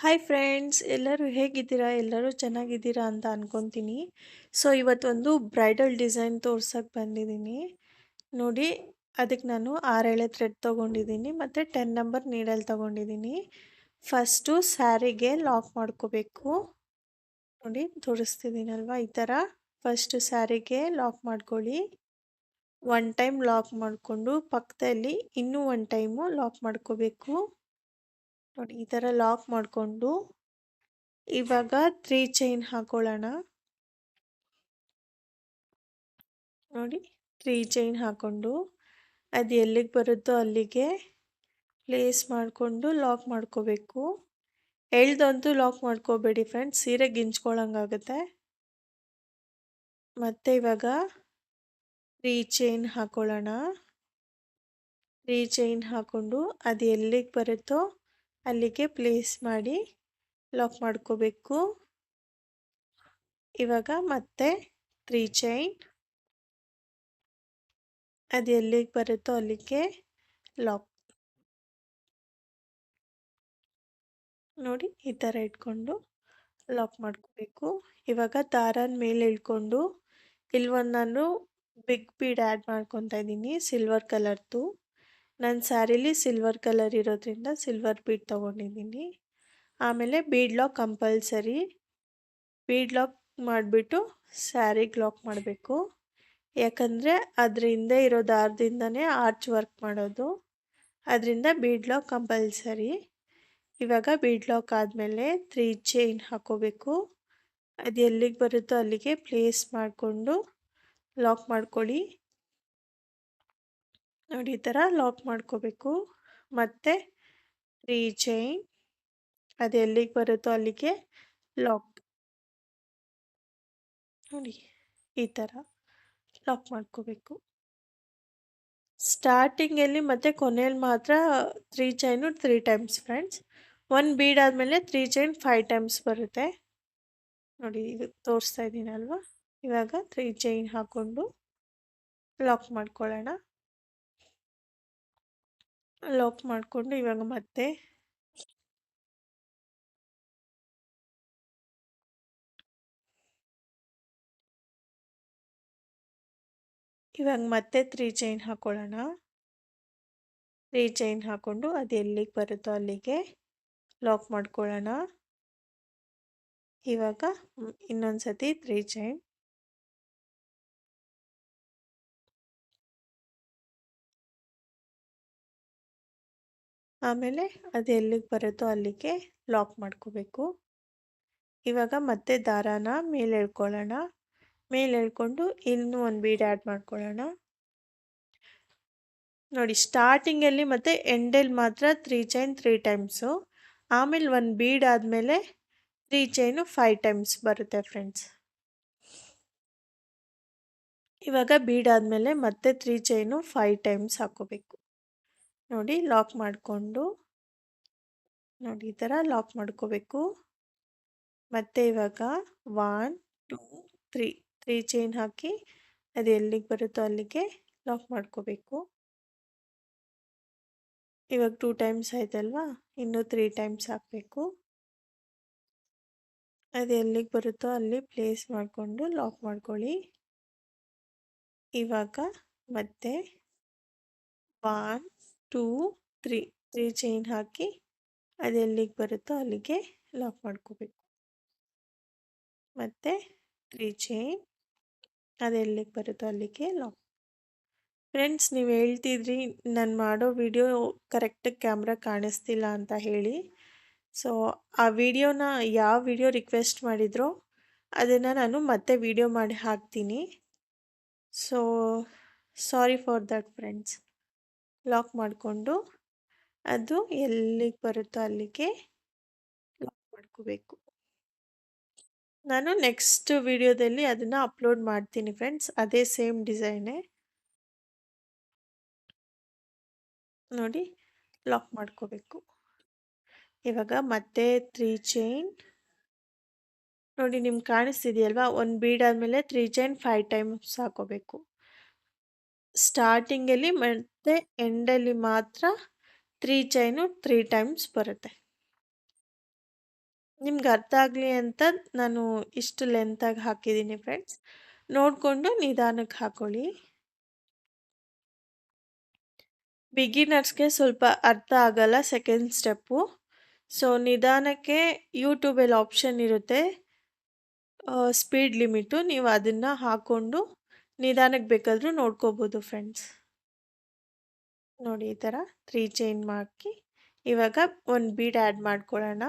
Hi friends, ಎಲ್ಲರೂ ಹೇಗಿದ್ದೀರಾ? ಎಲ್ಲರೂ ಚೆನ್ನಾಗಿದ್ದೀರಾ ಅಂತ ಅನ್ಕೊತೀನಿ. ಸೊ ಇವತ್ತೊಂದು ಬ್ರೈಡಲ್ ಡಿಸೈನ್ ತೋರ್ಸಕ್ಕೆ ಬಂದಿದ್ದೀನಿ. ನೋಡಿ, ಅದಕ್ಕೆ ನಾನು 6 ಎಳೆ ಥ್ರೆಡ್ ತೊಗೊಂಡಿದ್ದೀನಿ ಮತ್ತು 10 ನಂಬರ್ ನೀಡಲ್ ತೊಗೊಂಡಿದ್ದೀನಿ. ಫಸ್ಟು ಸ್ಯಾರಿಗೆ ಲಾಕ್ ಮಾಡ್ಕೋಬೇಕು. ನೋಡಿ ತೋರಿಸ್ತಿದ್ದೀನಲ್ವ, ಈ ಥರ ಫಸ್ಟ್ ಸ್ಯಾರಿಗೆ ಲಾಕ್ ಮಾಡ್ಕೊಳ್ಳಿ. ಒನ್ ಟೈಮ್ ಲಾಕ್ ಮಾಡಿಕೊಂಡು ಪಕ್ಕದಲ್ಲಿ ಇನ್ನೂ ಒನ್ ಟೈಮು ಲಾಕ್ ಮಾಡ್ಕೋಬೇಕು. ನೋಡಿ ಈ ಥರ ಲಾಕ್ ಮಾಡಿಕೊಂಡು ಇವಾಗ 3 ಚೈನ್ ಹಾಕೊಳ್ಳೋಣ. ನೋಡಿ 3 ಚೈನ್ ಹಾಕೊಂಡು ಅದು ಎಲ್ಲಿಗೆ ಬರುತ್ತೋ ಅಲ್ಲಿಗೆ ಪ್ಲೇಸ್ ಮಾಡಿಕೊಂಡು ಲಾಕ್ ಮಾಡ್ಕೋಬೇಕು. ಎಳ್ದಂತೂ ಲಾಕ್ ಮಾಡ್ಕೋಬೇಡಿ ಫ್ರೆಂಡ್ಸ್, ಸೀರೆ ಗಿಂಚ್ಕೊಳ್ಳೋಂಗಾಗುತ್ತೆ. ಮತ್ತೆ ಇವಾಗ 3 ಚೈನ್ ಹಾಕೊಳ್ಳೋಣ. 3 ಚೈನ್ ಹಾಕೊಂಡು ಅದು ಎಲ್ಲಿಗೆ ಬರುತ್ತೋ ಅಲ್ಲಿಗೆ ಪ್ಲೇಸ್ ಮಾಡಿ ಲಾಕ್ ಮಾಡ್ಕೋಬೇಕು. ಇವಾಗ ಮತ್ತೆ 3 ಚೈನ್, ಅದು ಎಲ್ಲಿಗೆ ಬರುತ್ತೋ ಅಲ್ಲಿಗೆ ಲಾಕ್. ನೋಡಿ ಈ ಥರ ಇಟ್ಕೊಂಡು ಲಾಕ್ ಮಾಡ್ಕೋಬೇಕು. ಇವಾಗ ದಾರನ ಮೇಲೆ ಇಳ್ಕೊಂಡು ಇಲ್ಲೊಂದು ನಾನು ಬಿಗ್ ಬೀಡ್ ಆ್ಯಡ್ ಮಾಡ್ಕೊತಾ ಇದ್ದೀನಿ ಸಿಲ್ವರ್ ಕಲರ್ದು. ನನ್ನ ಸ್ಯಾರಿಲಿ ಸಿಲ್ವರ್ ಕಲರ್ ಇರೋದ್ರಿಂದ ಸಿಲ್ವರ್ ಬೀಡ್ ತೊಗೊಂಡಿದ್ದೀನಿ. ಆಮೇಲೆ bead lock compulsory. Bead lock ಮಾಡಿಬಿಟ್ಟು ಸ್ಯಾರಿಗೆ ಲಾಕ್ ಮಾಡಬೇಕು. ಯಾಕಂದರೆ ಅದ್ರ ಹಿಂದೆ ಇರೋ ದಾರದಿಂದನೇ ಆರ್ಚ್ ವರ್ಕ್ ಮಾಡೋದು, ಅದರಿಂದ ಬೀಡ್ ಲಾಕ್ ಕಂಪಲ್ಸರಿ. ಇವಾಗ ಬೀಡ್ ಲಾಕ್ ಆದಮೇಲೆ 3 ಚೈನ್ ಹಾಕೋಬೇಕು. ಅದು ಎಲ್ಲಿಗೆ ಬರುತ್ತೋ ಅಲ್ಲಿಗೆ ಪ್ಲೇಸ್ ಮಾಡಿಕೊಂಡು ಲಾಕ್ ಮಾಡ್ಕೊಳ್ಳಿ. ನೋಡಿ ಈ ಥರ ಲಾಕ್ ಮಾಡ್ಕೋಬೇಕು. ಮತ್ತು 3 ಚೈನ್, ಅದು ಎಲ್ಲಿಗೆ ಬರುತ್ತೋ ಅಲ್ಲಿಗೆ ಲಾಕ್. ನೋಡಿ ಈ ಥರ ಲಾಕ್ ಮಾಡ್ಕೋಬೇಕು. ಸ್ಟಾರ್ಟಿಂಗಲ್ಲಿ ಮತ್ತು ಕೊನೆಯಲ್ಲಿ ಮಾತ್ರ 3 ಚೈನು 3 ಟೈಮ್ಸ್ ಫ್ರೆಂಡ್ಸ್. 1 ಬೀಡ್ ಆದಮೇಲೆ 3 ಚೈನ್ 5 ಟೈಮ್ಸ್ ಬರುತ್ತೆ. ನೋಡಿ ಇದು ತೋರಿಸ್ತಾ ಇದ್ದೀನಲ್ವ. ಇವಾಗ 3 ಚೈನ್ ಹಾಕ್ಕೊಂಡು ಲಾಕ್ ಮಾಡ್ಕೊಳ್ಳೋಣ. ಲಾಕ್ ಮಾಡಿಕೊಂಡು ಇವಾಗ ಮತ್ತೆ ಇವಾಗ ಮತ್ತೆ 3 ಚೈನ್ ಹಾಕೊಳ್ಳೋಣ. 3 ಚೈನ್ ಹಾಕ್ಕೊಂಡು ಅದು ಎಲ್ಲಿಗೆ ಬರುತ್ತೋ ಅಲ್ಲಿಗೆ ಲಾಕ್ ಮಾಡ್ಕೊಳ್ಳೋಣ. ಇವಾಗ ಇನ್ನೊಂದು ಸತಿ 3 ಚೈನ್, ಆಮೇಲೆ ಅದು ಎಲ್ಲಿಗೆ ಬರುತ್ತೋ ಅಲ್ಲಿಗೆ ಲಾಕ್ ಮಾಡ್ಕೋಬೇಕು. ಇವಾಗ ಮತ್ತೆ ದಾರಾನ ಮೇಲೆ ಎಳ್ಕೊಳ್ಳೋಣ. ಮೇಲೆ ಎಳ್ಕೊಂಡು ಇನ್ನೂ ಒಂದು ಬೀಡ್ ಆ್ಯಡ್ ಮಾಡ್ಕೊಳ್ಳೋಣ. ನೋಡಿ ಸ್ಟಾರ್ಟಿಂಗಲ್ಲಿ ಮತ್ತು ಎಂಡಲ್ಲಿ ಮಾತ್ರ 3 ಚೈನ್ 3 ಟೈಮ್ಸು, ಆಮೇಲೆ 1 ಬೀಡ್ ಆದಮೇಲೆ 3 ಚೈನು 5 ಟೈಮ್ಸ್ ಬರುತ್ತೆ ಫ್ರೆಂಡ್ಸ್. ಇವಾಗ ಬೀಡ್ ಆದಮೇಲೆ ಮತ್ತೆ 3 ಚೈನು 5 ಟೈಮ್ಸ್ ಹಾಕೋಬೇಕು. ನೋಡಿ ಲಾಕ್ ಮಾಡಿಕೊಂಡು ನೋಡಿ ಈ ಥರ ಲಾಕ್ ಮಾಡ್ಕೋಬೇಕು. ಮತ್ತು ಇವಾಗ 1 2 3 ಚೈನ್ ಹಾಕಿ ಅದು ಎಲ್ಲಿಗೆ ಬರುತ್ತೋ ಅಲ್ಲಿಗೆ ಲಾಕ್ ಮಾಡ್ಕೋಬೇಕು. ಇವಾಗ 2 ಟೈಮ್ಸ್ ಆಯ್ತಲ್ವಾ, ಇನ್ನೂ 3 ಟೈಮ್ಸ್ ಹಾಕಬೇಕು. ಅದು ಎಲ್ಲಿಗೆ ಬರುತ್ತೋ ಅಲ್ಲಿ ಪ್ಲೇಸ್ ಮಾಡಿಕೊಂಡು ಲಾಕ್ ಮಾಡ್ಕೊಳ್ಳಿ. ಇವಾಗ ಮತ್ತೆ 1 2 3 ಚೈನ್ ಹಾಕಿ ಅದು ಎಲ್ಲಿಗೆ ಬರುತ್ತೋ ಅಲ್ಲಿಗೆ ಲಾಕ್ ಮಾಡ್ಕೋಬೇಕು. ಮತ್ತು 3 ಚೈನ್, ಅದು ಎಲ್ಲಿಗೆ ಬರುತ್ತೋ ಅಲ್ಲಿಗೆ ಲಾಕ್. ಫ್ರೆಂಡ್ಸ್, ನೀವು ಹೇಳ್ತಿದ್ರಿ ನಾನು ಮಾಡೋ ವಿಡಿಯೋ ಕರೆಕ್ಟಾಗಿ ಕ್ಯಾಮ್ರಾ ಕಾಣಿಸ್ತಿಲ್ಲ ಅಂತ ಹೇಳಿ. ಸೊ ಆ ವಿಡಿಯೋನ ಯಾವ ವಿಡಿಯೋ ರಿಕ್ವೆಸ್ಟ್ ಮಾಡಿದ್ರೋ ಅದನ್ನು ನಾನು ಮತ್ತೆ ವಿಡಿಯೋ ಮಾಡಿ ಹಾಕ್ತೀನಿ. So sorry for that friends. Lock ಮಾಡಿಕೊಂಡು ಅದು ಎಲ್ಲಿಗೆ ಬರುತ್ತೋ ಅಲ್ಲಿಗೆ ಲಾಕ್ ಮಾಡ್ಕೋಬೇಕು. ನಾನು ನೆಕ್ಸ್ಟ್ ವಿಡಿಯೋದಲ್ಲಿ ಅದನ್ನು ಅಪ್ಲೋಡ್ ಮಾಡ್ತೀನಿ ಫ್ರೆಂಡ್ಸ್, ಅದೇ ಸೇಮ್ ಡಿಸೈನೇ. ನೋಡಿ ಲಾಕ್ ಮಾಡ್ಕೋಬೇಕು. ಇವಾಗ ಮತ್ತೆ 3 ಚೈನ್, ನೋಡಿ ನಿಮ್ಗೆ ಕಾಣಿಸ್ತಿದೆಯಲ್ವಾ, 1 ಬೀಡ್ ಆದಮೇಲೆ 3 ಚೈನ್ 5 ಟೈಮ್ಸ್ ಹಾಕೋಬೇಕು. ಸ್ಟಾರ್ಟಿಂಗಲ್ಲಿ ಮತ್ತು ಎಂಡಲ್ಲಿ ಮಾತ್ರ 3 ಚೈನು 3 ಟೈಮ್ಸ್ ಬರುತ್ತೆ. ನಿಮ್ಗೆ ಅರ್ಥ ಆಗಲಿ ಅಂತ ನಾನು ಇಷ್ಟು ಲೆಂತಾಗಿ ಹಾಕಿದ್ದೀನಿ ಫ್ರೆಂಡ್ಸ್. ನೋಡಿಕೊಂಡು ನಿಧಾನಕ್ಕೆ ಹಾಕೊಳ್ಳಿ. ಬಿಗಿನರ್ಸ್ಗೆ ಸ್ವಲ್ಪ ಅರ್ಥ ಆಗಲ್ಲ ಸೆಕೆಂಡ್ ಸ್ಟೆಪ್ಪು. ಸೊ ನಿಧಾನಕ್ಕೆ ಯೂಟ್ಯೂಬಲ್ಲಿ ಆಪ್ಷನ್ ಇರುತ್ತೆ ಸ್ಪೀಡ್ ಲಿಮಿಟು, ನೀವು ಅದನ್ನು ಹಾಕ್ಕೊಂಡು ನಿಧಾನಕ್ಕೆ ಬೇಕಾದರೂ ನೋಡ್ಕೋಬೋದು ಫ್ರೆಂಡ್ಸ್. ನೋಡಿ ಈ ಥರ 3 ಚೈನ್ ಹಾಕಿ ಇವಾಗ ಒಂದು ಬೀಡ್ ಆ್ಯಡ್ ಮಾಡ್ಕೊಳ್ಳೋಣ.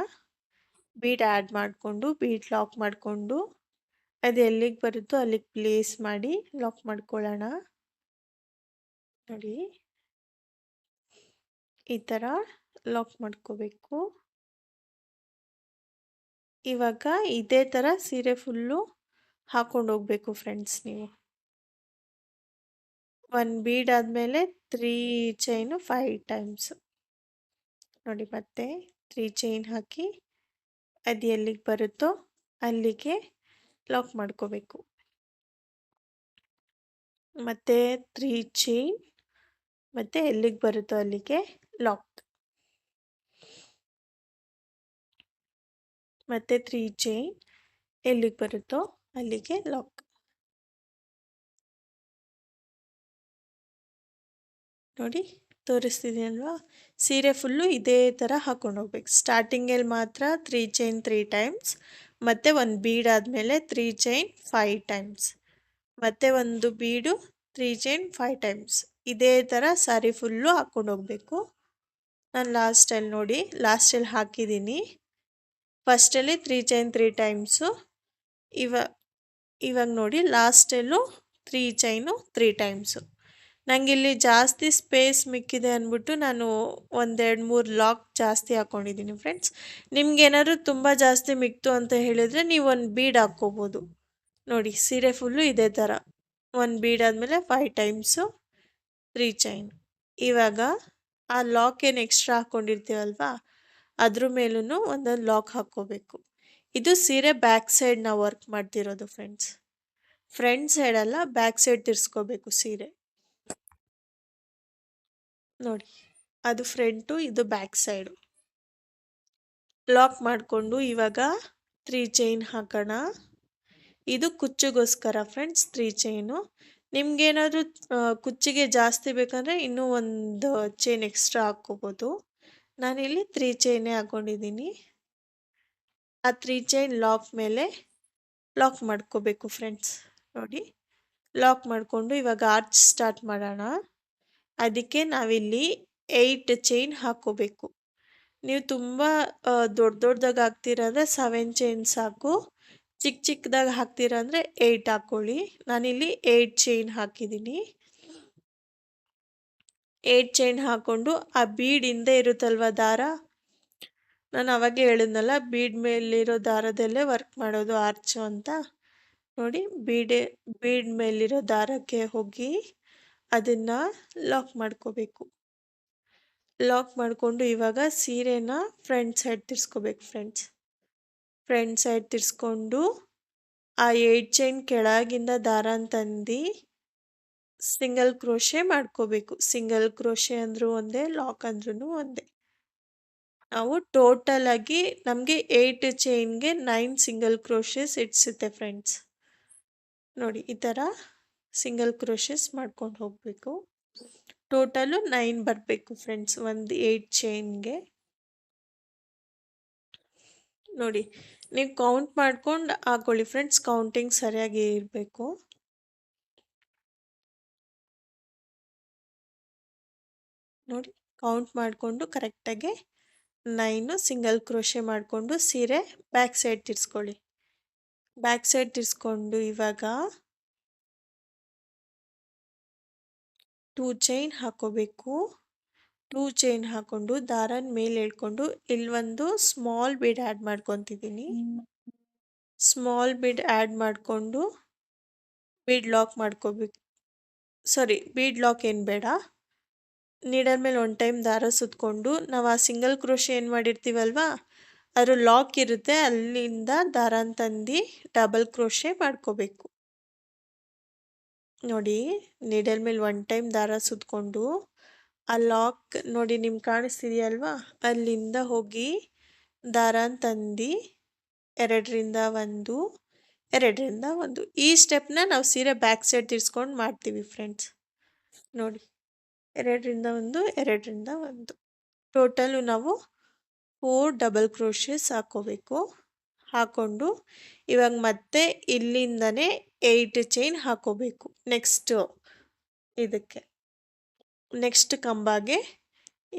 ಬೀಡ್ ಆ್ಯಡ್ ಮಾಡಿಕೊಂಡು ಬೀಡ್ ಲಾಕ್ ಮಾಡಿಕೊಂಡು ಅದು ಎಲ್ಲಿಗೆ ಬರುತ್ತೋ ಅಲ್ಲಿಗೆ ಪ್ಲೇಸ್ ಮಾಡಿ ಲಾಕ್ ಮಾಡ್ಕೊಳ್ಳೋಣ. ನೋಡಿ ಈ ಥರ ಲಾಕ್ ಮಾಡ್ಕೋಬೇಕು. ಇವಾಗ ಇದೇ ಥರ ಸೀರೆ ಫುಲ್ಲು ಹಾಕೊಂಡು ಹೋಗ್ಬೇಕು ಫ್ರೆಂಡ್ಸ್. ನೀವು 1 ಬೀಡ್ ಆದಮೇಲೆ 3 ಚೈನು 5 ಟೈಮ್ಸ್. ನೋಡಿ ಮತ್ತೆ 3 ಚೈನ್ ಹಾಕಿ ಅದು ಎಲ್ಲಿಗೆ ಬರುತ್ತೋ ಅಲ್ಲಿಗೆ ಲಾಕ್ ಮಾಡ್ಕೋಬೇಕು. ಮತ್ತೆ 3 ಚೈನ್ ಮತ್ತೆ ಎಲ್ಲಿಗೆ ಬರುತ್ತೋ ಅಲ್ಲಿಗೆ ಲಾಕ್. ಮತ್ತೆ 3 ಚೈನ್ ಎಲ್ಲಿಗೆ ಬರುತ್ತೋ ಅಲ್ಲಿಗೆ ಲಾಕ್. ನೋಡಿ ತೋರಿಸ್ತಿದ್ದೀನಲ್ವಾ, ಸೀರೆ ಫುಲ್ಲು ಇದೇ ಥರ ಹಾಕೊಂಡು ಹೋಗ್ಬೇಕು. ಸ್ಟಾರ್ಟಿಂಗಲ್ಲಿ ಮಾತ್ರ 3 ಚೈನ್ 3 ಟೈಮ್ಸ್, ಮತ್ತು 1 ಬೀಡ್ ಆದಮೇಲೆ 3 ಚೈನ್ 5 ಟೈಮ್ಸ್, ಮತ್ತು ಒಂದು ಬೀಡು 3 ಚೈನ್ 5 ಟೈಮ್ಸ್. ಇದೇ ಥರ ಸಾರಿ ಫುಲ್ಲು ಹಾಕ್ಕೊಂಡು ಹೋಗಬೇಕು. ನಾನು ಲಾಸ್ಟಲ್ಲಿ ನೋಡಿ ಲಾಸ್ಟಲ್ಲಿ ಹಾಕಿದ್ದೀನಿ. ಫಸ್ಟಲ್ಲಿ 3 ಚೈನ್ 3 ಟೈಮ್ಸು, ಇವಾಗ ನೋಡಿ ಲಾಸ್ಟಲ್ಲೂ 3 ಚೈನು 3 ಟೈಮ್ಸು. ನನಗೆ ಇಲ್ಲಿ ಜಾಸ್ತಿ ಸ್ಪೇಸ್ ಮಿಕ್ಕಿದೆ ಅಂದ್ಬಿಟ್ಟು ನಾನು 1-2-3 ಲಾಕ್ ಜಾಸ್ತಿ ಹಾಕ್ಕೊಂಡಿದ್ದೀನಿ ಫ್ರೆಂಡ್ಸ್. ನಿಮ್ಗೇನಾದ್ರು ತುಂಬ ಜಾಸ್ತಿ ಮಿಕ್ತು ಅಂತ ಹೇಳಿದರೆ ನೀವು 1 ಬೀಡ್ ಹಾಕ್ಕೋಬೋದು. ನೋಡಿ ಸೀರೆ ಫುಲ್ಲು ಇದೇ ಥರ 1 ಬೀಡ್ ಆದಮೇಲೆ 5 ಟೈಮ್ಸು 3 ಚೈನ್. ಇವಾಗ ಆ ಲಾಕ್ ಏನು ಎಕ್ಸ್ಟ್ರಾ ಹಾಕ್ಕೊಂಡಿರ್ತೀವಲ್ವಾ ಅದ್ರ ಮೇಲೂ ಒಂದೊಂದು ಲಾಕ್ ಹಾಕ್ಕೋಬೇಕು. ಇದು ಸೀರೆ ಬ್ಯಾಕ್ ಸೈಡ್ ನಾವು ವರ್ಕ್ ಮಾಡ್ತಿರೋದು ಫ್ರೆಂಡ್ಸ್. ಫ್ರಂಟ್ ಸೈಡಲ್ಲ, ಬ್ಯಾಕ್ ಸೈಡ್ ತಿರ್ಸ್ಕೋಬೇಕು ಸೀರೆ. ನೋಡಿ ಅದು ಫ್ರಂಟು, ಇದು ಬ್ಯಾಕ್ ಸೈಡು. ಲಾಕ್ ಮಾಡಿಕೊಂಡು ಇವಾಗ 3 ಚೈನ್ ಹಾಕೋಣ. ಇದು ಕುಚ್ಚಿಗೋಸ್ಕರ ಫ್ರೆಂಡ್ಸ್ 3 ಚೈನು. ನಿಮ್ಗೇನಾದರೂ ಕುಚ್ಚಿಗೆ ಜಾಸ್ತಿ ಬೇಕಂದರೆ ಇನ್ನೂ ಒಂದು ಚೈನ್ ಎಕ್ಸ್ಟ್ರಾ ಹಾಕ್ಕೋಬೋದು. ನಾನಿಲ್ಲಿ 3 ಚೈನೇ ಹಾಕ್ಕೊಂಡಿದ್ದೀನಿ. ಆ 3 ಚೈನ್ ಲಾಕ್ ಮೇಲೆ ಲಾಕ್ ಮಾಡ್ಕೋಬೇಕು ಫ್ರೆಂಡ್ಸ್. ನೋಡಿ ಲಾಕ್ ಮಾಡಿಕೊಂಡು ಇವಾಗ ಆರ್ಚ್ ಸ್ಟಾರ್ಟ್ ಮಾಡೋಣ. ಅದಕ್ಕೆ ನಾವಿಲ್ಲಿ 8 ಚೈನ್ ಹಾಕ್ಕೋಬೇಕು. ನೀವು ತುಂಬ ದೊಡ್ಡದಾಗಿ ಹಾಕ್ತೀರ ಅಂದರೆ 7 ಚೈನ್ ಸಾಕು. ಚಿಕ್ಕದಾಗಿ ಹಾಕ್ತೀರಾ ಅಂದರೆ 8 ಹಾಕ್ಕೊಳ್ಳಿ. ನಾನಿಲ್ಲಿ 8 ಚೈನ್ ಹಾಕಿದ್ದೀನಿ. 8 ಚೈನ್ ಹಾಕ್ಕೊಂಡು ಆ ಬೀಡ್ ಹಿಂದೆ ಇರುತ್ತಲ್ವ ದಾರ, ನಾನು ಅವಾಗೇ ಹೇಳಿದ್ನಲ್ಲ ಬೀಡ್ ಮೇಲಿರೋ ದಾರದಲ್ಲೇ ವರ್ಕ್ ಮಾಡೋದು ಆರ್ಚು ಅಂತ. ನೋಡಿ ಬೀಡ್ ಮೇಲಿರೋ ದಾರಕ್ಕೆ ಹೋಗಿ ಅದನ್ನು ಲಾಕ್ ಮಾಡ್ಕೋಬೇಕು. ಲಾಕ್ ಮಾಡಿಕೊಂಡು ಇವಾಗ ಸೀರೆನ ಫ್ರಂಟ್ ಸೈಡ್ ತಿರ್ಸ್ಕೋಬೇಕು ಫ್ರೆಂಡ್ಸ್. ಫ್ರಂಟ್ ಸೈಡ್ ತಿರ್ಸ್ಕೊಂಡು ಆ 8 ಚೈನ್ ಕೆಳಗಿಂದ ದಾರನ ತಂದು ಸಿಂಗಲ್ ಕ್ರೋಶೆ ಮಾಡ್ಕೋಬೇಕು. ಸಿಂಗಲ್ ಕ್ರೋಶೆ ಅಂದರೂ ಒಂದೇ, ಲಾಕ್ ಅಂದ್ರೂ ಒಂದೇ. ನಾವು ಟೋಟಲ್ ಆಗಿ ನಮಗೆ 8 ಚೈನ್ಗೆ 9 ಸಿಂಗಲ್ ಕ್ರೋಶೆಸ್ ಇಡ್ಸುತ್ತೆ ಫ್ರೆಂಡ್ಸ್. ನೋಡಿ ಈ ಥರ ಸಿಂಗಲ್ ಕ್ರೋಶೆಸ್ ಮಾಡ್ಕೊಂಡು ಹೋಗಬೇಕು. ಟೋಟಲು 9 ಬರಬೇಕು ಫ್ರೆಂಡ್ಸ್ ಒಂದು 8 ಚೈನ್ಗೆ. ನೋಡಿ ನೀವು ಕೌಂಟ್ ಮಾಡ್ಕೊಂಡು ಹಾಕೊಳ್ಳಿ ಫ್ರೆಂಡ್ಸ್, ಕೌಂಟಿಂಗ್ ಸರಿಯಾಗಿ ಇರಬೇಕು. ನೋಡಿ ಕೌಂಟ್ ಮಾಡಿಕೊಂಡು ಕರೆಕ್ಟಾಗಿ 9 ಸಿಂಗಲ್ ಕ್ರೋಶೆ ಮಾಡಿಕೊಂಡು ಸೀರೆ ಬ್ಯಾಕ್ ಸೈಡ್ ತಿರ್ಸ್ಕೊಳ್ಳಿ. ಬ್ಯಾಕ್ ಸೈಡ್ ತಿರ್ಸ್ಕೊಂಡು ಇವಾಗ 2 ಚೈನ್ ಹಾಕೋಬೇಕು. 2 ಚೈನ್ ಹಾಕ್ಕೊಂಡು ದಾರನ ಮೇಲೆ ಎಳ್ಕೊಂಡು ಇಲ್ಲಿ ಒಂದು ಸ್ಮಾಲ್ ಬೀಡ್ ಆ್ಯಡ್ ಮಾಡ್ಕೊತಿದ್ದೀನಿ. ಸ್ಮಾಲ್ ಬೀಡ್ ಆ್ಯಡ್ ಮಾಡಿಕೊಂಡು ಬೀಡ್ ಲಾಕ್ ಮಾಡ್ಕೋಬೇಕು. ಬೀಡ್ ಲಾಕ್ ಏನು ಬೇಡ, ನೀಡಲ್ ಮೇಲೆ 1 ಟೈಮ್ ದಾರ ಸುತ್ತಕೊಂಡು ನಾವು ಆ ಸಿಂಗಲ್ ಕ್ರೋಶೆ ಏನು ಮಾಡಿರ್ತೀವಲ್ವ ಅದ್ರ ಲಾಕ್ ಇರುತ್ತೆ, ಅಲ್ಲಿಂದ ದಾರನ ತಂದು ಡಬಲ್ ಕ್ರೋಶೆ ಮಾಡ್ಕೋಬೇಕು. ನೋಡಿ ನೀಡಲ್ ಮೇಲೆ 1 ಟೈಮ್ ದಾರ ಸುತ್ತಕೊಂಡು ಆ ಲಾಕ್ ನೋಡಿ ನಿಮ್ಗೆ ಕಾಣಿಸ್ತಿದೆಯಲ್ವಾ, ಅಲ್ಲಿಂದ ಹೋಗಿ ದಾರನ ತಂದು ಎರಡರಿಂದ ಒಂದು, ಎರಡರಿಂದ ಒಂದು. ಈ ಸ್ಟೆಪ್ನ ನಾವು ಸೀರೆ ಬ್ಯಾಕ್ ಸೈಡ್ ತಿರ್ಸ್ಕೊಂಡು ಮಾಡ್ತೀವಿ ಫ್ರೆಂಡ್ಸ್. ನೋಡಿ, ಎರಡರಿಂದ ಒಂದು, ಎರಡರಿಂದ ಒಂದು. ಟೋಟಲು ನಾವು 4 ಡಬಲ್ ಕ್ರೋಶಸ್ ಹಾಕೋಬೇಕು. ಹಾಕ್ಕೊಂಡು ಇವಾಗ ಮತ್ತೆ ಇಲ್ಲಿಂದನೇ 8 ಚೈನ್ ಹಾಕೋಬೇಕು. ನೆಕ್ಸ್ಟ್ ಕಂಬಾಗೆ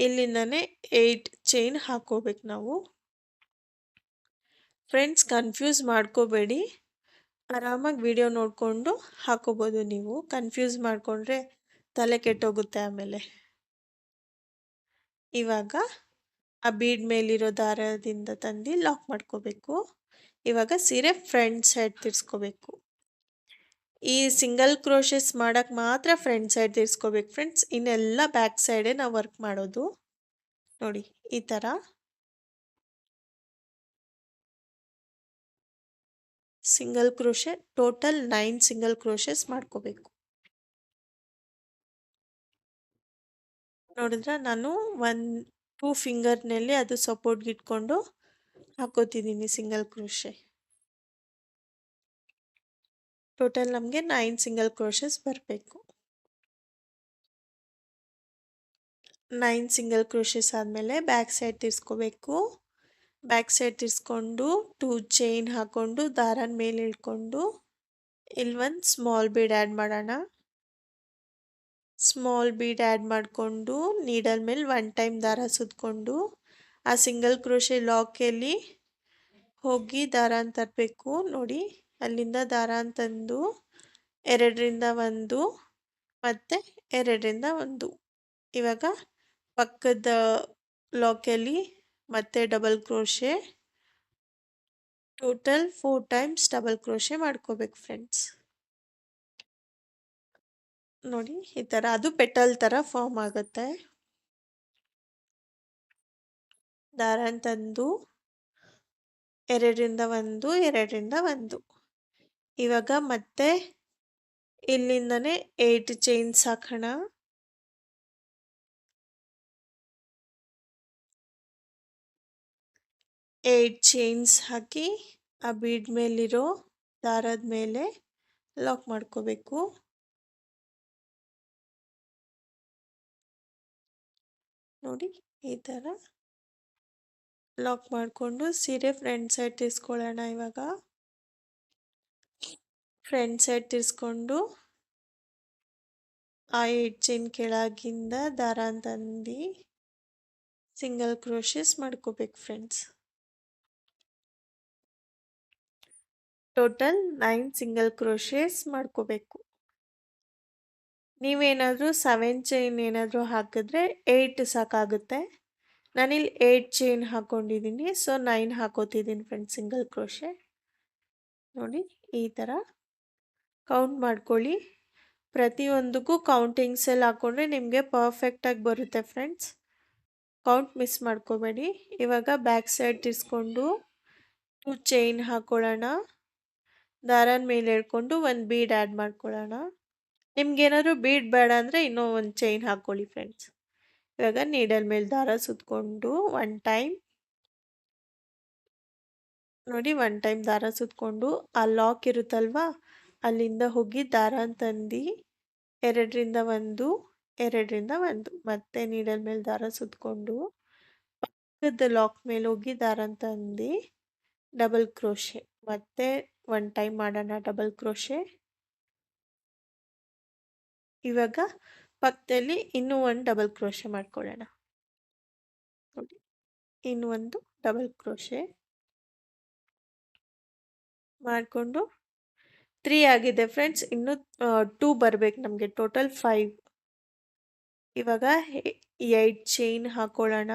ಇಲ್ಲಿಂದನೇ 8 ಚೈನ್ ಹಾಕೋಬೇಕು ನಾವು. ಫ್ರೆಂಡ್ಸ್, ಕನ್ಫ್ಯೂಸ್ ಮಾಡ್ಕೋಬೇಡಿ, ಆರಾಮಾಗಿ ವಿಡಿಯೋ ನೋಡಿಕೊಂಡು ಹಾಕೋಬೋದು. ನೀವು ಕನ್ಫ್ಯೂಸ್ ಮಾಡಿಕೊಂಡ್ರೆ ತಲೆ ಕೆಟ್ಟೋಗುತ್ತೆ ಆಮೇಲೆ. ಇವಾಗ ಆ ಬೀಡ್ ಮೇಲಿರೋ ದಾರದಿಂದ ತಂದು ಲಾಕ್ ಮಾಡ್ಕೋಬೇಕು. ಇವಾಗ ಸೀರೆ ಫ್ರಂಟ್ ಸೈಡ್ ತಿರ್ಸ್ಕೋಬೇಕು. ಈ ಸಿಂಗಲ್ ಕ್ರೋಶಸ್ ಮಾಡೋಕ್ಕೆ ಮಾತ್ರ ಫ್ರಂಟ್ ಸೈಡ್ ತಿರ್ಸ್ಕೋಬೇಕು ಫ್ರೆಂಡ್ಸ್. ಇನ್ನೆಲ್ಲ ಬ್ಯಾಕ್ ಸೈಡೇ ನಾವು ವರ್ಕ್ ಮಾಡೋದು. ನೋಡಿ, ಈ ಥರ ಸಿಂಗಲ್ ಕ್ರೋಶೆ, ಟೋಟಲ್ 9 ಸಿಂಗಲ್ ಕ್ರೋಶಸ್ ಮಾಡ್ಕೋಬೇಕು. ನೋಡಿದ್ರೆ ನಾನು 2 ಫಿಂಗರ್ನಲ್ಲಿ ಅದು ಸಪೋರ್ಟ್ಗೆ ಇಟ್ಕೊಂಡು ಹಾಕೋತಿದ್ದೀನಿ ಸಿಂಗಲ್ ಕ್ರೋಶೆ. ಟೋಟಲ್ ನಮಗೆ 9 ಸಿಂಗಲ್ ಕ್ರೋಶಸ್ ಬರಬೇಕು. 9 ಸಿಂಗಲ್ ಕ್ರೋಶಸ್ ಆದಮೇಲೆ ಬ್ಯಾಕ್ ಸೈಡ್ ತಿರ್ಸ್ಕೋಬೇಕು. ಬ್ಯಾಕ್ ಸೈಡ್ ತಿರ್ಸ್ಕೊಂಡು 2 ಚೈನ್ ಹಾಕ್ಕೊಂಡು ದಾರನ ಮೇಲೆ ಇಳ್ಕೊಂಡು ಇಲ್ಲಿ ಒಂದು ಸ್ಮಾಲ್ ಬೀಡ್ ಆ್ಯಡ್ ಮಾಡೋಣ. ಸ್ಮಾಲ್ ಬೀಡ್ ಆ್ಯಡ್ ಮಾಡಿಕೊಂಡು ನೀಡಲ್ ಮೇಲೆ 1 ಟೈಮ್ ದಾರ ಸುತ್ಕೊಂಡು ಆ ಸಿಂಗಲ್ ಕ್ರೋಶೆ ಲಾಕಲ್ಲಿ ಹೋಗಿ ದಾರ ತರಬೇಕು. ನೋಡಿ, ಅಲ್ಲಿಂದ ದಾರ ತಂದು ಎರಡರಿಂದ ಒಂದು ಮತ್ತು ಎರಡರಿಂದ ಒಂದು. ಇವಾಗ ಪಕ್ಕದ ಲಾಕಲ್ಲಿ ಮತ್ತೆ double crochet, total 4 times double crochet ಮಾಡ್ಕೋಬೇಕು ಫ್ರೆಂಡ್ಸ್. ನೋಡಿ, ಈ ಥರ ಅದು ಪೆಟಲ್ ಥರ ಫಾರ್ಮ್ ಆಗುತ್ತೆ. ದಾರ ತಂದು ಎರಡರಿಂದ ಒಂದು, ಎರಡರಿಂದ ಒಂದು. ಇವಾಗ ಮತ್ತೆ ಇಲ್ಲಿಂದನೇ 8 ಚೈನ್ಸ್ ಹಾಕೋಣ. 8 ಚೈನ್ಸ್ ಹಾಕಿ ಆ ಬೀಡ್ ಮೇಲಿರೋ ದಾರದ ಮೇಲೆ ಲಾಕ್ ಮಾಡ್ಕೋಬೇಕು. ನೋಡಿ, ಈ ಥರ ಲಾಕ್ ಮಾಡಿಕೊಂಡು ಸೀರೆ ಫ್ರಂಟ್ ಸೈಡ್ ತಿರ್ಸ್ಕೊಳ್ಳೋಣ. ಇವಾಗ ಫ್ರಂಟ್ ಸೈಡ್ ತಿರ್ಸ್ಕೊಂಡು ಆ 8 ಚೈನ್ ಕೆಳಗಿಂದ ದಾರ ತಂದು ಸಿಂಗಲ್ ಕ್ರೋಶಸ್ ಮಾಡ್ಕೋಬೇಕು ಫ್ರೆಂಡ್ಸ್. ಟೋಟಲ್ 9 ಸಿಂಗಲ್ ಕ್ರೋಶಸ್ ಮಾಡ್ಕೋಬೇಕು. ನೀವೇನಾದರೂ 7 ಚೈನ್ ಏನಾದರೂ ಹಾಕಿದ್ರೆ 8 ಸಾಕಾಗುತ್ತೆ. ನಾನಿಲ್ಲಿ 8 ಚೈನ್ ಹಾಕ್ಕೊಂಡಿದ್ದೀನಿ, ಸೊ 9 ಹಾಕೋತಿದ್ದೀನಿ ಫ್ರೆಂಡ್ಸ್ ಸಿಂಗಲ್ ಕ್ರೋಶೆ. ನೋಡಿ, ಈ ಥರ ಕೌಂಟ್ ಮಾಡ್ಕೊಳ್ಳಿ. ಪ್ರತಿಯೊಂದಕ್ಕೂ ಕೌಂಟಿಂಗ್ಸಲ್ಲಿ ಹಾಕ್ಕೊಂಡ್ರೆ ನಿಮಗೆ ಪರ್ಫೆಕ್ಟಾಗಿ ಬರುತ್ತೆ ಫ್ರೆಂಡ್ಸ್. ಕೌಂಟ್ ಮಿಸ್ ಮಾಡ್ಕೋಬೇಡಿ. ಇವಾಗ ಬ್ಯಾಕ್ ಸೈಡ್ ತಿರ್ಸ್ಕೊಂಡು 2 ಚೈನ್ ಹಾಕ್ಕೊಳ್ಳೋಣ. ದಾರನ ಮೇಲೆ ಎಳ್ಕೊಂಡು ಒಂದು ಬೀಡ್ ಆ್ಯಡ್ ಮಾಡ್ಕೊಳ್ಳೋಣ. ನಿಮ್ಗೇನಾದರೂ ಬೀಡ್ ಬೇಡ ಅಂದರೆ ಇನ್ನೂ ಒಂದು ಚೈನ್ ಹಾಕ್ಕೊಳ್ಳಿ ಫ್ರೆಂಡ್ಸ್. ಇವಾಗ ನೀಡಲ್ ಮೇಲೆ ದಾರ ಸುತ್ಕೊಂಡು 1 ಟೈಮ್, ನೋಡಿ 1 ಟೈಮ್ ದಾರ ಸುತ್ಕೊಂಡು ಆ ಲಾಕ್ ಇರುತ್ತಲ್ವಾ ಅಲ್ಲಿಂದ ಹೋಗಿ ದಾರ ತಂದು ಎರಡರಿಂದ ಒಂದು, ಎರಡರಿಂದ ಒಂದು. ಮತ್ತೆ ನೀಡಲ್ ಮೇಲೆ ದಾರ ಸುತ್ಕೊಂಡು ಪಕ್ಕದ ಲಾಕ್ ಮೇಲೆ ಹೋಗಿ ದಾರ ತಂದು ಡಬಲ್ ಕ್ರೋಶೆ. ಮತ್ತೆ 1 ಟೈಮ್ ಮಾಡೋಣ ಡಬಲ್ ಕ್ರೋಶೆ. ಇವಾಗ ಪಕ್ಕದಲ್ಲಿ ಇನ್ನೂ ಒಂದು ಡಬಲ್ ಕ್ರೋಶೆ ಮಾಡ್ಕೊಳ್ಳೋಣ. ನೋಡಿ, ಇನ್ನೂ ಒಂದು ಡಬಲ್ ಕ್ರೋಶೆ ಮಾಡಿಕೊಂಡು 3 ಆಗಿದೆ ಫ್ರೆಂಡ್ಸ್. ಇನ್ನು 2 ಬರಬೇಕು ನಮಗೆ, ಟೋಟಲ್ 5. ಇವಾಗ 8 ಚೈನ್ ಹಾಕೊಳ್ಳೋಣ.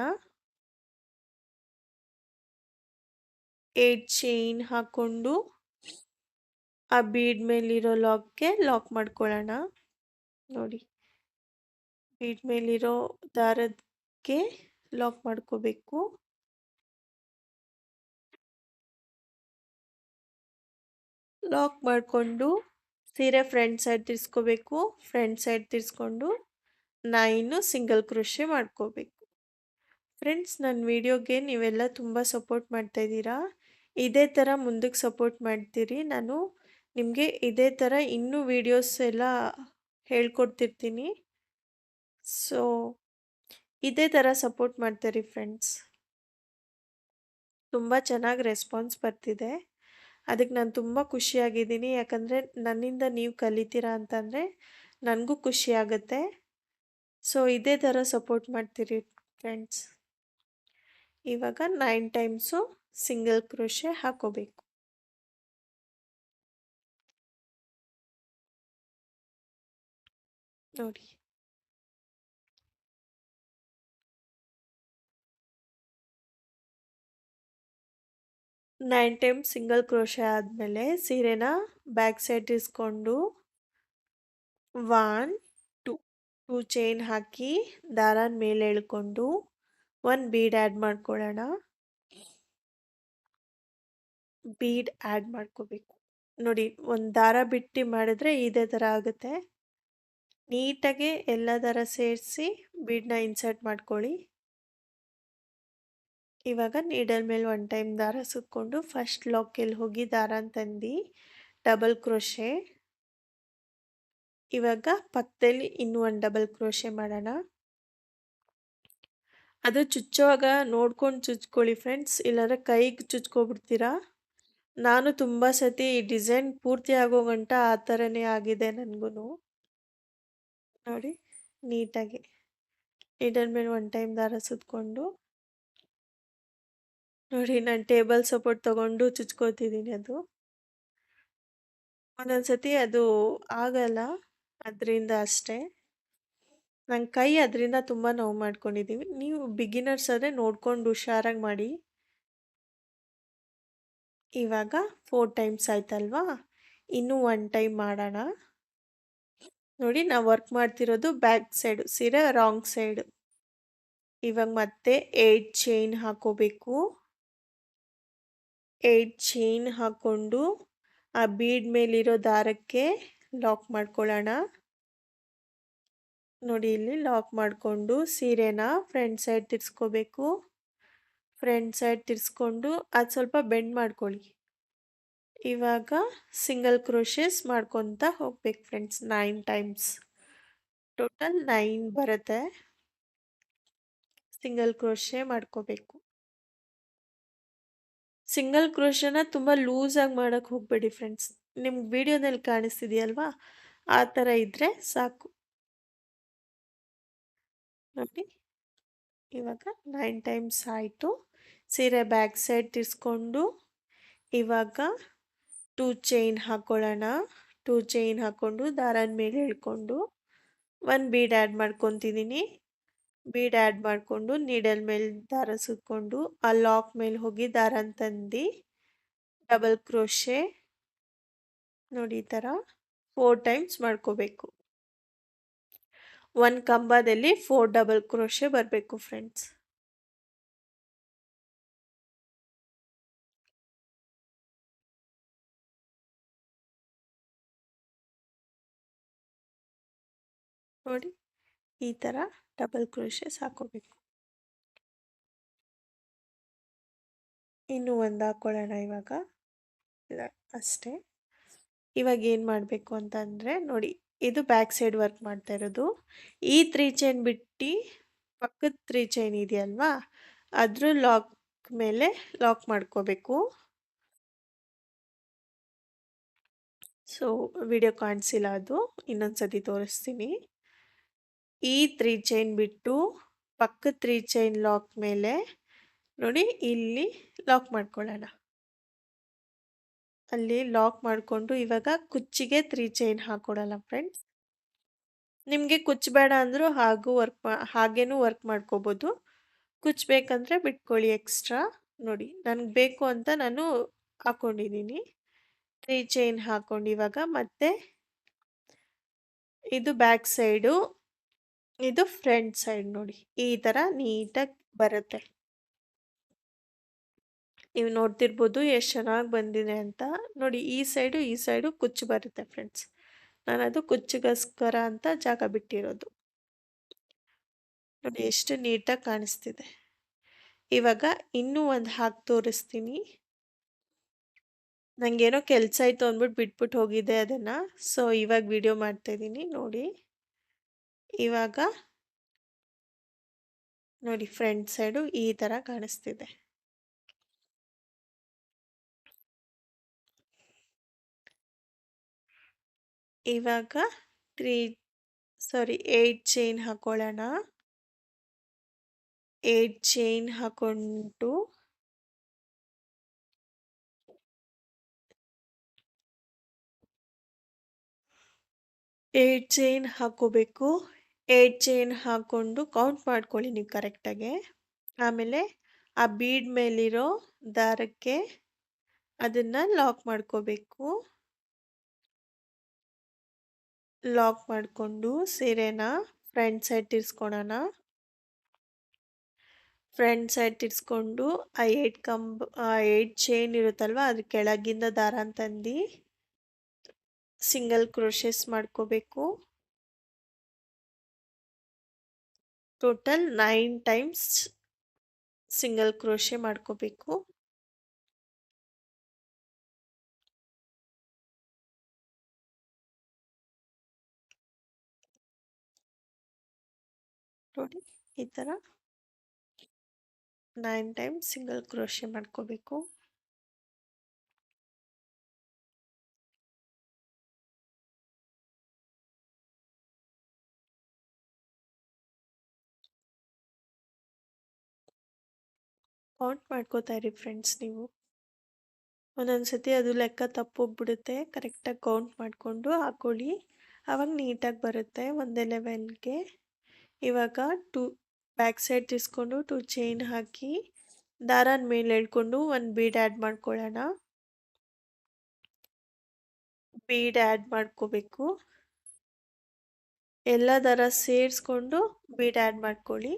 8 ಚೈನ್ ಹಾಕ್ಕೊಂಡು ಆ ಬೀಡ್ ಮೇಲಿರೋ ಲಾಕ್ಗೆ ಲಾಕ್ ಮಾಡ್ಕೊಳ್ಳೋಣ. ನೋಡಿ, ಬೀಡ್ ಮೇಲಿರೋ ದಾರಕ್ಕೆ ಲಾಕ್ ಮಾಡ್ಕೋಬೇಕು. ಲಾಕ್ ಮಾಡಿಕೊಂಡು ಸೀರೆ ಫ್ರಂಟ್ ಸೈಡ್ ತಿರ್ಸ್ಕೋಬೇಕು. ಫ್ರಂಟ್ ಸೈಡ್ ತಿರ್ಸ್ಕೊಂಡು 9 ಸಿಂಗಲ್ ಕ್ರೋಶೆ ಮಾಡ್ಕೋಬೇಕು. ಫ್ರೆಂಡ್ಸ್, ನನ್ನ ವಿಡಿಯೋಗೆ ನೀವೆಲ್ಲ ತುಂಬ ಸಪೋರ್ಟ್ ಮಾಡ್ತಾಯಿದ್ದೀರಾ. ಇದೇ ಥರ ಮುಂದಕ್ಕೆ ಸಪೋರ್ಟ್ ಮಾಡ್ತೀರಿ. ನಾನು ನಿಮಗೆ ಇದೇ ಥರ ಇನ್ನೂ ವೀಡಿಯೋಸ್ ಎಲ್ಲ ಹೇಳ್ಕೊಡ್ತಿರ್ತೀನಿ. ಸೊ ಇದೇ ಥರ ಸಪೋರ್ಟ್ ಮಾಡ್ತೀರಿ ಫ್ರೆಂಡ್ಸ್. ತುಂಬ ಚೆನ್ನಾಗಿ ರೆಸ್ಪಾನ್ಸ್ ಬರ್ತಿದೆ. ಅದಕ್ಕೆ ನಾನು ತುಂಬ ಖುಷಿಯಾಗಿದ್ದೀನಿ. ಯಾಕಂದರೆ ನನ್ನಿಂದ ನೀವು ಕಲಿತೀರಾ ಅಂತಂದರೆ ನನಗೂ ಖುಷಿಯಾಗುತ್ತೆ. ಸೊ ಇದೇ ಥರ ಸಪೋರ್ಟ್ ಮಾಡ್ತೀರಿ ಫ್ರೆಂಡ್ಸ್. ಇವಾಗ 9 ಟೈಮ್ಸು ಸಿಂಗಲ್ ಕ್ರೋಶೆ ಹಾಕೋಬೇಕು. ನೋಡಿ, 9 ಟೈಮ್ ಸಿಂಗಲ್ ಕ್ರೋಶೆ ಆದಮೇಲೆ ಸೀರೆನ ಬ್ಯಾಕ್ ಸೈಡ್ ಇಸ್ಕೊಂಡು 1 2 ಚೈನ್ ಹಾಕಿ ದಾರನ ಮೇಲೆ ಎಳ್ಕೊಂಡು 1 ಬೀಡ್ ಆ್ಯಡ್ ಮಾಡ್ಕೊಳ್ಳೋಣ. ಬೀಡ್ ಆ್ಯಡ್ ಮಾಡ್ಕೋಬೇಕು. ನೋಡಿ, ಒಂದು ದಾರ ಬಿಟ್ಟು ಮಾಡಿದ್ರೆ ಇದೇ ಥರ ಆಗುತ್ತೆ. ನೀಟಾಗಿ ಎಲ್ಲ ದಾರ ಸೇರಿಸಿ ಬೀಡನ್ನ ಇನ್ಸರ್ಟ್ ಮಾಡ್ಕೊಳ್ಳಿ. ಇವಾಗ ನೀಡಲ್ ಮೇಲೆ 1 ಟೈಮ್ ದಾರ ಸುತ್ಕೊಂಡು ಫಸ್ಟ್ ಲಾಕಲ್ಲಿ ಹೋಗಿ ದಾರನ ತಂದು ಡಬಲ್ ಕ್ರೋಶೆ. ಇವಾಗ ಪಕ್ಕದಲ್ಲಿ ಇನ್ನೂ 1 ಡಬಲ್ ಕ್ರೋಶೆ ಮಾಡೋಣ. ಅದು ಚುಚ್ಚುವಾಗ ನೋಡ್ಕೊಂಡು ಚುಚ್ಕೊಳ್ಳಿ ಫ್ರೆಂಡ್ಸ್, ಇಲ್ಲಾಂದರೆ ಕೈಗೆ ಚುಚ್ಕೊಬಿಡ್ತೀರಾ. ನಾನು ತುಂಬ ಸತಿ ಈ ಡಿಸೈನ್ ಪೂರ್ತಿ ಆಗೋ ಗಂಟ ಆ ಥರನೇ ಆಗಿದೆ ನನಗೂ. ನೋಡಿ, ನೀಟಾಗಿ ನೀಡಲ್ ಮೇಲೆ 1 ಟೈಮ್ ದಾರ ಸುತ್ಕೊಂಡು ನೋಡಿ, ನಾನು ಟೇಬಲ್ ಸಪೋರ್ಟ್ ತೊಗೊಂಡು ಚುಚ್ಕೋತಿದ್ದೀನಿ. ಅದು ಒಂದೊಂದ್ಸತಿ ಅದು ಆಗಲ್ಲ, ಅದರಿಂದ ಅಷ್ಟೇ. ನನ್ನ ಕೈ ಅದರಿಂದ ತುಂಬ ನೋವು ಮಾಡ್ಕೊಂಡಿದ್ದೀವಿ. ನೀವು ಬಿಗಿನರ್ಸ್ ಆದರೆ ನೋಡ್ಕೊಂಡು ಹುಷಾರಾಗಿ ಮಾಡಿ. ಇವಾಗ 4 ಟೈಮ್ಸ್ ಆಯ್ತಲ್ವಾ, ಇನ್ನೂ 1 ಟೈಮ್ ಮಾಡೋಣ. ನೋಡಿ, ನಾವು ವರ್ಕ್ ಮಾಡ್ತಿರೋದು ಬ್ಯಾಕ್ ಸೈಡು, ಸೀರೆ ರಾಂಗ್ ಸೈಡು. ಇವಾಗ ಮತ್ತೆ 8 ಚೈನ್ ಹಾಕೋಬೇಕು. 8 ಚೈನ್ ಹಾಕ್ಕೊಂಡು ಆ ಬೀಡ್ ಮೇಲಿರೋ ದಾರಕ್ಕೆ ಲಾಕ್ ಮಾಡ್ಕೊಳ್ಳೋಣ. ನೋಡಿ, ಇಲ್ಲಿ ಲಾಕ್ ಮಾಡಿಕೊಂಡು ಸೀರೆನ ಫ್ರಂಟ್ ಸೈಡ್ ತಿರ್ಸ್ಕೋಬೇಕು. ಫ್ರಂಟ್ ಸೈಡ್ ತಿರ್ಸ್ಕೊಂಡು ಅದು ಸ್ವಲ್ಪ ಬೆಂಡ್ ಮಾಡ್ಕೊಳ್ಳಿ. ಇವಾಗ ಸಿಂಗಲ್ ಕ್ರೋಶೆಸ್ ಮಾಡ್ಕೊತ ಹೋಗ್ಬೇಕು ಫ್ರೆಂಡ್ಸ್. 9 ಟೈಮ್ಸ್, ಟೋಟಲ್ 9 ಬರುತ್ತೆ. ಸಿಂಗಲ್ ಕ್ರೋಶೆ ಮಾಡ್ಕೋಬೇಕು. ಸಿಂಗಲ್ ಕ್ರೋಶನ ತುಂಬ ಲೂಸಾಗಿ ಮಾಡೋಕ್ಕೆ ಹೋಗಬೇಡಿ ಫ್ರೆಂಡ್ಸ್. ನಿಮ್ಗೆ ವಿಡಿಯೋದಲ್ಲಿ ಕಾಣಿಸ್ತಿದೆಯಲ್ವಾ, ಆ ಥರ ಇದ್ದರೆ ಸಾಕು. ನೋಡಿ, ಇವಾಗ 9 ಟೈಮ್ಸ್ ಆಯಿತು. ಸೀರೆ ಬ್ಯಾಕ್ ಸೈಡ್ ತಿರ್ಸ್ಕೊಂಡು ಇವಾಗ 2 ಚೈನ್ ಹಾಕ್ಕೊಳ್ಳೋಣ. 2 ಚೈನ್ ಹಾಕ್ಕೊಂಡು ದಾರನ ಮೇಲೆ ಎಳ್ಕೊಂಡು 1 ಬೀಡ್ ಆ್ಯಡ್ ಮಾಡ್ಕೊತಿದ್ದೀನಿ. ಬೀಡ್ ಆ್ಯಡ್ ಮಾಡಿಕೊಂಡು ನೀಡಲ್ ಮೇಲೆ ದಾರ ಸುತ್ಕೊಂಡು ಆ ಲಾಕ್ ಮೇಲೆ ಹೋಗಿ ದಾರನ ತಂದು ಡಬಲ್ ಕ್ರೋಶೆ. ನೋಡಿ, ಈ ಥರ 4 ಟೈಮ್ಸ್ ಮಾಡ್ಕೋಬೇಕು. 1 ಕಂಬದಲ್ಲಿ 4 ಡಬಲ್ ಕ್ರೋಶೆ ಬರಬೇಕು ಫ್ರೆಂಡ್ಸ್. ನೋಡಿ, ಈ ಥರ ಡಬಲ್ ಕ್ರೋಶೆಸ್ ಹಾಕೋಬೇಕು. ಇನ್ನೂ ಒಂದು ಹಾಕ್ಕೊಳ್ಳೋಣ. ಇವಾಗ ಇಲ್ಲ ಅಷ್ಟೇ. ಇವಾಗ ಏನು ಮಾಡಬೇಕು ಅಂತಂದರೆ ನೋಡಿ, ಇದು ಬ್ಯಾಕ್ ಸೈಡ್ ವರ್ಕ್ ಮಾಡ್ತಾ ಇರೋದು. ಈ 3 ಚೈನ್ ಬಿಟ್ಟು ಪಕ್ಕದ 3 ಚೈನ್ ಇದೆಯಲ್ವಾ, ಅದ್ರ ಲಾಕ್ ಮೇಲೆ ಲಾಕ್ ಮಾಡ್ಕೋಬೇಕು. ಸೊ ವಿಡಿಯೋ ಕಾಣಿಸಿಲ್ಲ, ಅದು ಇನ್ನೊಂದ್ಸತಿ ತೋರಿಸ್ತೀನಿ. ಈ 3 ಚೈನ್ ಬಿಟ್ಟು ಪಕ್ಕದ 3 ಚೈನ್ ಲಾಕ್ ಮೇಲೆ ನೋಡಿ, ಇಲ್ಲಿ ಲಾಕ್ ಮಾಡ್ಕೊಳ್ಳೋಣ. ಅಲ್ಲಿ ಲಾಕ್ ಮಾಡಿಕೊಂಡು ಇವಾಗ ಕುಚ್ಚಿಗೆ 3 ಚೈನ್ ಹಾಕ್ಕೊಡಲ್ಲ ಫ್ರೆಂಡ್ಸ್. ನಿಮಗೆ ಕುಚ್ಚಬೇಡ ಅಂದರೂ ಹಾಗೇನೂ ವರ್ಕ್ ಮಾಡ್ಕೋಬೋದು. ಕುಚ್ಚಬೇಕಂದ್ರೆ ಬಿಟ್ಕೊಳ್ಳಿ ಎಕ್ಸ್ಟ್ರಾ. ನೋಡಿ, ನನಗೆ ಬೇಕು ಅಂತ ನಾನು ಹಾಕ್ಕೊಂಡಿದ್ದೀನಿ. 3 ಚೈನ್ ಹಾಕ್ಕೊಂಡು ಇವಾಗ ಮತ್ತೆ ಇದು ಬ್ಯಾಕ್ ಸೈಡು, ಇದು ಫ್ರಂಟ್ ಸೈಡ್. ನೋಡಿ, ಈ ಥರ ನೀಟಾಗಿ ಬರುತ್ತೆ. ನೀವು ನೋಡ್ತಿರ್ಬೋದು ಎಷ್ಟು ಚೆನ್ನಾಗಿ ಬಂದಿದೆ ಅಂತ. ನೋಡಿ, ಈ ಸೈಡು ಕುಚ್ಚು ಬರುತ್ತೆ ಫ್ರೆಂಡ್ಸ್. ನಾನು ಅದು ಕುಚ್ಚಿಗೋಸ್ಕರ ಅಂತ ಜಾಗ ಬಿಟ್ಟಿರೋದು. ನೋಡಿ, ಎಷ್ಟು ನೀಟಾಗಿ ಕಾಣಿಸ್ತಿದೆ. ಇವಾಗ ಇನ್ನೂ ಒಂದು ಹಾಕಿ ತೋರಿಸ್ತೀನಿ. ನನಗೇನೋ ಕೆಲಸ ಇತ್ತು ಅಂದ್ಬಿಟ್ಟು ಬಿಟ್ಬಿಟ್ಟು ಹೋಗಿದ್ದೆ ಅದನ್ನು. ಸೊ ಇವಾಗ ವಿಡಿಯೋ ಮಾಡ್ತಾಯಿದ್ದೀನಿ ನೋಡಿ. ಇವಾಗ ನೋಡಿ ಫ್ರಂಟ್ ಸೈಡು ಈ ಥರ ಕಾಣಿಸ್ತಿದೆ. ಇವಾಗ 8 ಚೈನ್ ಹಾಕೊಳ್ಳೋಣ. 8 ಚೈನ್ ಹಾಕೊಂಡು ಏಟ್ ಚೈನ್ ಹಾಕೋಬೇಕು. 8 ಚೈನ್ ಹಾಕೊಂಡು ಕೌಂಟ್ ಮಾಡ್ಕೊಳ್ಳಿ ನೀವು ಕರೆಕ್ಟಾಗಿ. ಆಮೇಲೆ ಆ ಬೀಡ್ ಮೇಲಿರೋ ದಾರಕ್ಕೆ ಅದನ್ನು ಲಾಕ್ ಮಾಡ್ಕೋಬೇಕು. ಲಾಕ್ ಮಾಡಿಕೊಂಡು ಸೀರೆನ ಫ್ರಂಟ್ ಸೈಡ್ ತಿರ್ಸ್ಕೊಳೋಣ. ಫ್ರಂಟ್ ಸೈಡ್ ತಿರ್ಸ್ಕೊಂಡು ಆ 8 ಚೈನ್ ಇರುತ್ತಲ್ವ ಅದ್ರ ಕೆಳಗಿಂದ ದಾರ ತಂದು ಸಿಂಗಲ್ ಕ್ರೋಶೆಸ್ ಮಾಡ್ಕೋಬೇಕು. ಟೋಟಲ್ 9 ಟೈಮ್ಸ್ ಸಿಂಗಲ್ ಕ್ರೋಶೆ ಮಾಡ್ಕೋಬೇಕು. ನೋಡಿ ಈ ಥರ 9 ಟೈಮ್ಸ್ ಸಿಂಗಲ್ ಕ್ರೋಶೆ ಮಾಡ್ಕೋಬೇಕು. ಕೌಂಟ್ ಮಾಡ್ಕೋತಾ ಇರಿ ಫ್ರೆಂಡ್ಸ್ ನೀವು. ಒಂದೊಂದ್ಸತಿ ಅದು ಲೆಕ್ಕ ತಪ್ಪೋಗ್ಬಿಡುತ್ತೆ. ಕರೆಕ್ಟಾಗಿ ಕೌಂಟ್ ಮಾಡಿಕೊಂಡು ಹಾಕೊಳ್ಳಿ, ಆವಾಗ ನೀಟಾಗಿ ಬರುತ್ತೆ ಒಂದೇ ಲೆವೆಲ್ಗೆ. ಇವಾಗ ಬ್ಯಾಕ್ ಸೈಡ್ ತಿರ್ಸ್ಕೊಂಡು 2 ಚೈನ್ ಹಾಕಿ ದಾರನ ಮೇಲೆ ಎಳ್ಕೊಂಡು ಒಂದು ಬೀಡ್ ಆ್ಯಡ್ ಮಾಡ್ಕೊಳ್ಳೋಣ. ಬೀಡ್ ಆ್ಯಡ್ ಮಾಡ್ಕೋಬೇಕು. ಎಲ್ಲ ದಾರ ಸೇರಿಸ್ಕೊಂಡು ಬೀಡ್ ಆ್ಯಡ್ ಮಾಡ್ಕೊಳ್ಳಿ.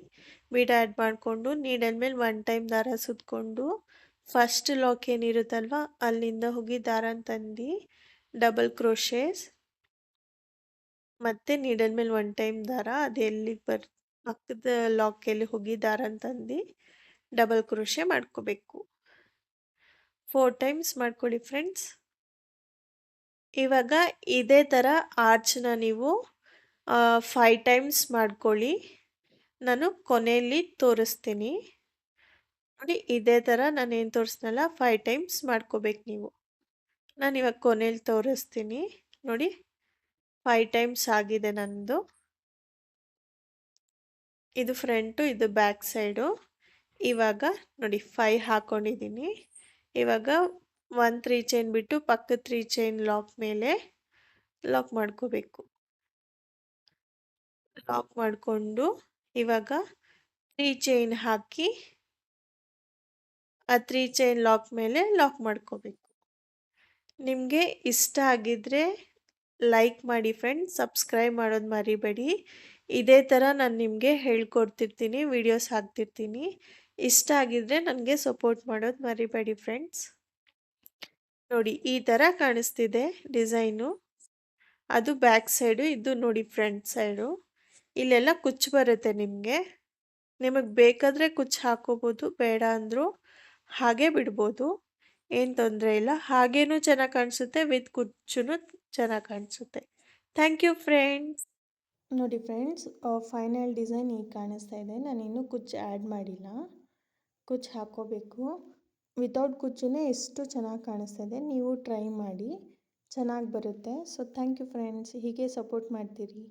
ಬೀಡ್ ಆ್ಯಡ್ ಮಾಡಿಕೊಂಡು ನೀಡಲ್ ಮೇಲೆ 1 ಟೈಮ್ ದಾರ ಸುತ್ತಕೊಂಡು ಫಸ್ಟ್ ಲಾಕ್ ಏನಿರುತ್ತಲ್ವ ಅಲ್ಲಿಂದ ಹೋಗಿ ದಾರನ ತಂದು ಡಬಲ್ ಕ್ರೋಶೇಸ್ ಮತ್ತು ನೀಡಲ್ ಮೇಲೆ 1 ಟೈಮ್ ದಾರ ಅದು ಎಲ್ಲಿಗೆ ಪಕ್ಕದ ಲಾಕಲ್ಲಿ ಹೋಗಿ ದಾರನ ತಂದು ಡಬಲ್ ಕ್ರೋಶೆ ಮಾಡ್ಕೋಬೇಕು. 4 ಟೈಮ್ಸ್ ಮಾಡ್ಕೊಳ್ಳಿ ಫ್ರೆಂಡ್ಸ್. ಇವಾಗ ಇದೇ ಥರ ಆರ್ಚನ್ನ ನೀವು 5 ಟೈಮ್ಸ್ ಮಾಡ್ಕೊಳ್ಳಿ. ನಾನು ಕೊನೆಯಲ್ಲಿ ತೋರಿಸ್ತೀನಿ ನೋಡಿ. ಇದೇ ಥರ ನಾನೇನು ತೋರಿಸ್ನಲ್ಲ 5 ಟೈಮ್ಸ್ ಮಾಡ್ಕೋಬೇಕು ನೀವು. ನಾನು ಇವಾಗ ಕೊನೆಯಲ್ಲಿ ತೋರಿಸ್ತೀನಿ ನೋಡಿ. 5 ಟೈಮ್ಸ್ ಆಗಿದೆ ನನ್ನದು. ಇದು ಫ್ರಂಟು, ಇದು ಬ್ಯಾಕ್ ಸೈಡು. ಇವಾಗ ನೋಡಿ 5 ಹಾಕ್ಕೊಂಡಿದ್ದೀನಿ. ಇವಾಗ 1 3 ಚೈನ್ ಬಿಟ್ಟು ಪಕ್ಕದ 3 ಚೈನ್ ಲಾಕ್ ಮೇಲೆ ಲಾಕ್ ಮಾಡ್ಕೋಬೇಕು. ಲಾಕ್ ಮಾಡಿಕೊಂಡು ಇವಾಗ 3 ಚೈನ್ ಹಾಕಿ ಆ 3 ಚೈನ್ ಲಾಕ್ ಮೇಲೆ ಲಾಕ್ ಮಾಡ್ಕೋಬೇಕು. ನಿಮಗೆ ಇಷ್ಟ ಆಗಿದ್ದರೆ ಲೈಕ್ ಮಾಡಿ ಫ್ರೆಂಡ್ಸ್, ಸಬ್ಸ್ಕ್ರೈಬ್ ಮಾಡೋದು ಮರಿಬೇಡಿ. ಇದೇ ಥರ ನಾನು ನಿಮಗೆ ಹೇಳ್ಕೊಡ್ತಿರ್ತೀನಿ, ವಿಡಿಯೋಸ್ ಹಾಕ್ತಿರ್ತೀನಿ. ಇಷ್ಟ ಆಗಿದ್ದರೆ ನನಗೆ ಸಪೋರ್ಟ್ ಮಾಡೋದು ಮರಿಬೇಡಿ ಫ್ರೆಂಡ್ಸ್. ನೋಡಿ ಈ ಥರ ಕಾಣಿಸ್ತಿದೆ ಡಿಸೈನು. ಅದು ಬ್ಯಾಕ್ ಸೈಡು, ಇದು ನೋಡಿ ಫ್ರಂಟ್ ಸೈಡು. ಇಲ್ಲೆಲ್ಲ ಕುಚ್ಚು ಬರುತ್ತೆ ನಿಮಗೆ ಬೇಕಾದರೆ ಕುಚ್ಚು ಹಾಕೋಬೋದು, ಬೇಡ ಅಂದರೂ ಹಾಗೆ ಬಿಡ್ಬೋದು, ಏನು ತೊಂದರೆ ಇಲ್ಲ. ಹಾಗೇನೂ ಚೆನ್ನಾಗಿ ಕಾಣಿಸುತ್ತೆ, ವಿತ್ ಕುಚ್ಚೂ ಚೆನ್ನಾಗಿ ಕಾಣಿಸುತ್ತೆ. Thank you friends. ನೋಡಿ ಫ್ರೆಂಡ್ಸ್, ಫೈನಲ್ ಡಿಸೈನ್ ಈಗ ಕಾಣಿಸ್ತಾ ಇದೆ. ನಾನಿನ್ನೂ ಕುಚ್ಚು ಆ್ಯಡ್ ಮಾಡಿಲ್ಲ, ಕುಚ್ಚು ಹಾಕ್ಕೋಬೇಕು. ವಿತೌಟ್ ಕುಚ್ಚೇ ಎಷ್ಟು ಚೆನ್ನಾಗಿ ಕಾಣಿಸ್ತಾ ಇದೆ. ನೀವು ಟ್ರೈ ಮಾಡಿ, ಚೆನ್ನಾಗಿ ಬರುತ್ತೆ. ಸೊ ಥ್ಯಾಂಕ್ ಯು ಫ್ರೆಂಡ್ಸ್, ಹೀಗೆ ಸಪೋರ್ಟ್ ಮಾಡ್ತೀರಿ.